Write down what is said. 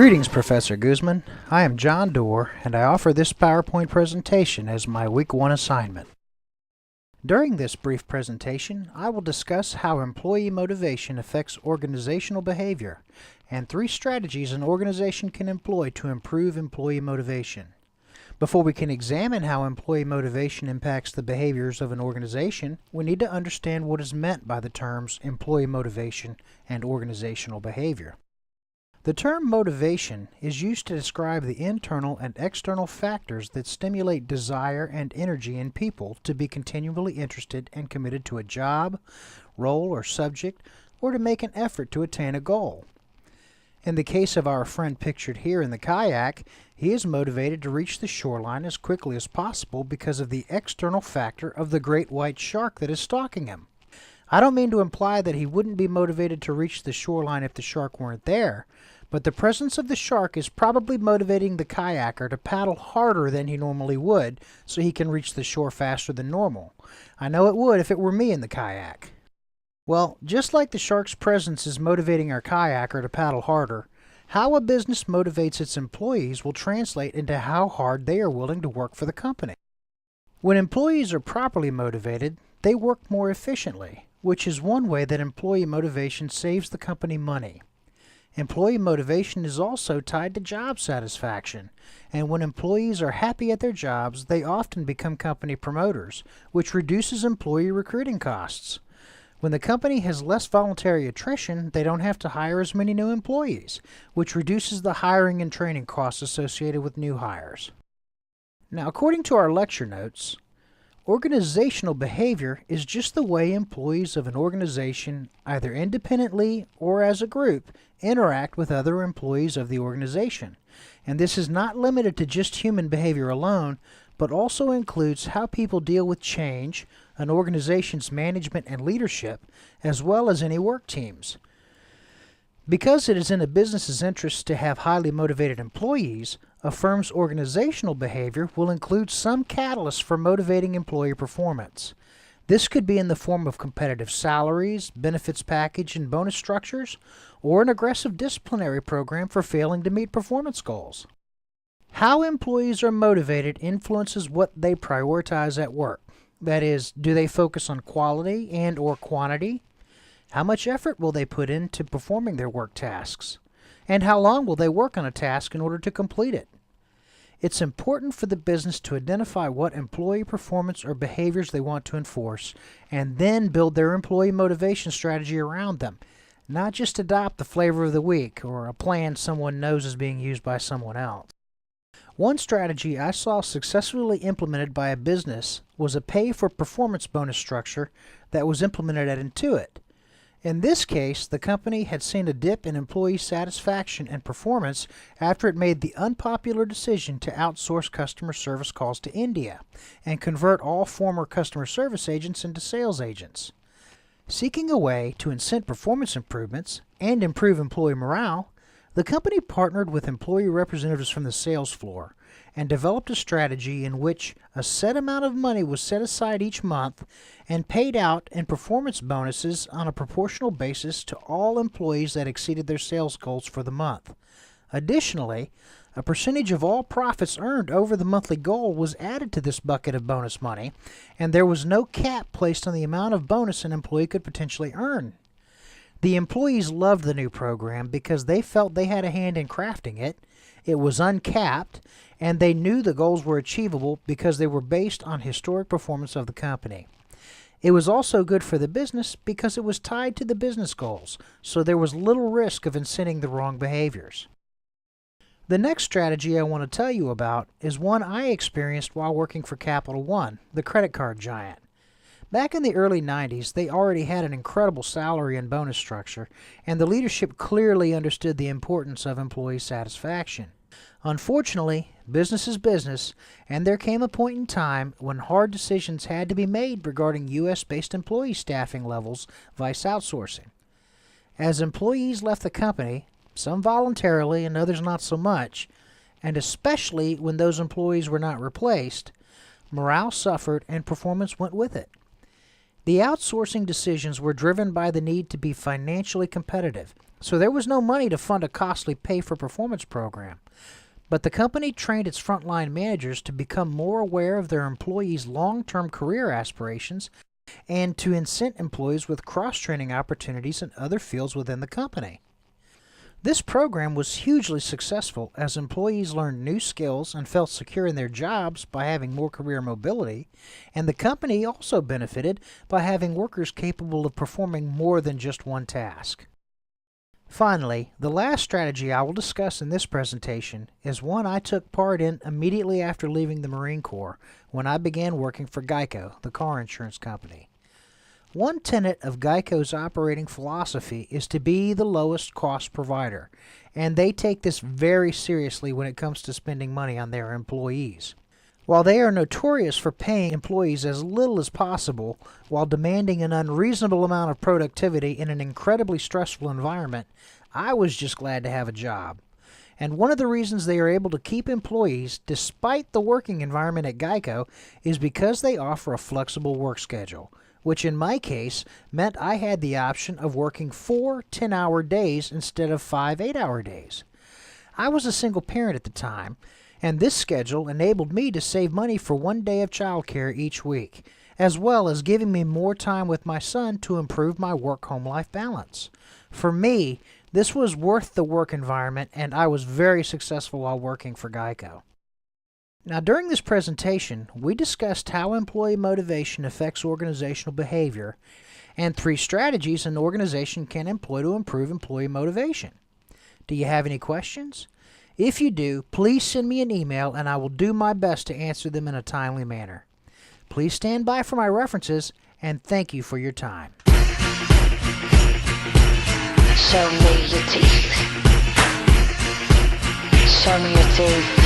Greetings, Professor Guzman. I am John Doerr, and I offer this PowerPoint presentation as my Week 1 assignment. During this brief presentation, I will discuss how employee motivation affects organizational behavior and 3 strategies an organization can employ to improve employee motivation. Before we can examine how employee motivation impacts the behaviors of an organization, we need to understand what is meant by the terms employee motivation and organizational behavior. The term motivation is used to describe the internal and external factors that stimulate desire and energy in people to be continually interested and committed to a job, role, or subject, or to make an effort to attain a goal. In the case of our friend pictured here in the kayak, he is motivated to reach the shoreline as quickly as possible because of the external factor of the great white shark that is stalking him. I don't mean to imply that he wouldn't be motivated to reach the shoreline if the shark weren't there, but the presence of the shark is probably motivating the kayaker to paddle harder than he normally would so he can reach the shore faster than normal. I know it would if it were me in the kayak. Well, just like the shark's presence is motivating our kayaker to paddle harder, how a business motivates its employees will translate into how hard they are willing to work for the company. When employees are properly motivated, they work more efficiently, which is one way that employee motivation saves the company money. Employee motivation is also tied to job satisfaction, and when employees are happy at their jobs, they often become company promoters, which reduces employee recruiting costs. When the company has less voluntary attrition, they don't have to hire as many new employees, which reduces the hiring and training costs associated with new hires. Now, according to our lecture notes, organizational behavior is just the way employees of an organization, either independently or as a group, interact with other employees of the organization. And this is not limited to just human behavior alone, but also includes how people deal with change, an organization's management and leadership, as well as any work teams. Because it is in a business's interest to have highly motivated employees, a firm's organizational behavior will include some catalyst for motivating employee performance. This could be in the form of competitive salaries, benefits package, and bonus structures, or an aggressive disciplinary program for failing to meet performance goals. How employees are motivated influences what they prioritize at work. That is, do they focus on quality and/or quantity? How much effort will they put into performing their work tasks? And how long will they work on a task in order to complete it? It's important for the business to identify what employee performance or behaviors they want to enforce, and then build their employee motivation strategy around them, not just adopt the flavor of the week or a plan someone knows is being used by someone else. One strategy I saw successfully implemented by a business was a pay-for-performance bonus structure that was implemented at Intuit. In this case, the company had seen a dip in employee satisfaction and performance after it made the unpopular decision to outsource customer service calls to India and convert all former customer service agents into sales agents. Seeking a way to incent performance improvements and improve employee morale, the company partnered with employee representatives from the sales floor and developed a strategy in which a set amount of money was set aside each month and paid out in performance bonuses on a proportional basis to all employees that exceeded their sales goals for the month. Additionally, a percentage of all profits earned over the monthly goal was added to this bucket of bonus money, and there was no cap placed on the amount of bonus an employee could potentially earn. The employees loved the new program because they felt they had a hand in crafting it, it was uncapped, and they knew the goals were achievable because they were based on historic performance of the company. It was also good for the business because it was tied to the business goals, so there was little risk of inciting the wrong behaviors. The next strategy I want to tell you about is one I experienced while working for Capital One, the credit card giant. Back in the early 90s, they already had an incredible salary and bonus structure, and the leadership clearly understood the importance of employee satisfaction. Unfortunately, business is business, and there came a point in time when hard decisions had to be made regarding U.S.-based employee staffing levels vice outsourcing. As employees left the company, some voluntarily and others not so much, and especially when those employees were not replaced, morale suffered and performance went with it. The outsourcing decisions were driven by the need to be financially competitive, so there was no money to fund a costly pay-for-performance program. But the company trained its frontline managers to become more aware of their employees' long-term career aspirations and to incent employees with cross-training opportunities in other fields within the company. This program was hugely successful as employees learned new skills and felt secure in their jobs by having more career mobility, and the company also benefited by having workers capable of performing more than just one task. Finally, the last strategy I will discuss in this presentation is one I took part in immediately after leaving the Marine Corps when I began working for Geico, the car insurance company. One tenet of Geico's operating philosophy is to be the lowest cost provider, and they take this very seriously when it comes to spending money on their employees. While they are notorious for paying employees as little as possible while demanding an unreasonable amount of productivity in an incredibly stressful environment, I was just glad to have a job. And one of the reasons they are able to keep employees despite the working environment at Geico is because they offer a flexible work schedule, which in my case meant I had the option of working 4 10-hour days instead of 5 8-hour days. I was a single parent at the time, and this schedule enabled me to save money for 1 day of childcare each week, as well as giving me more time with my son to improve my work-home life balance. For me, this was worth the work environment, and I was very successful while working for Geico. Now, during this presentation, we discussed how employee motivation affects organizational behavior and 3 strategies an organization can employ to improve employee motivation. Do you have any questions? If you do, please send me an email and I will do my best to answer them in a timely manner. Please stand by for my references, and thank you for your time. Show me your teeth. Show me your teeth.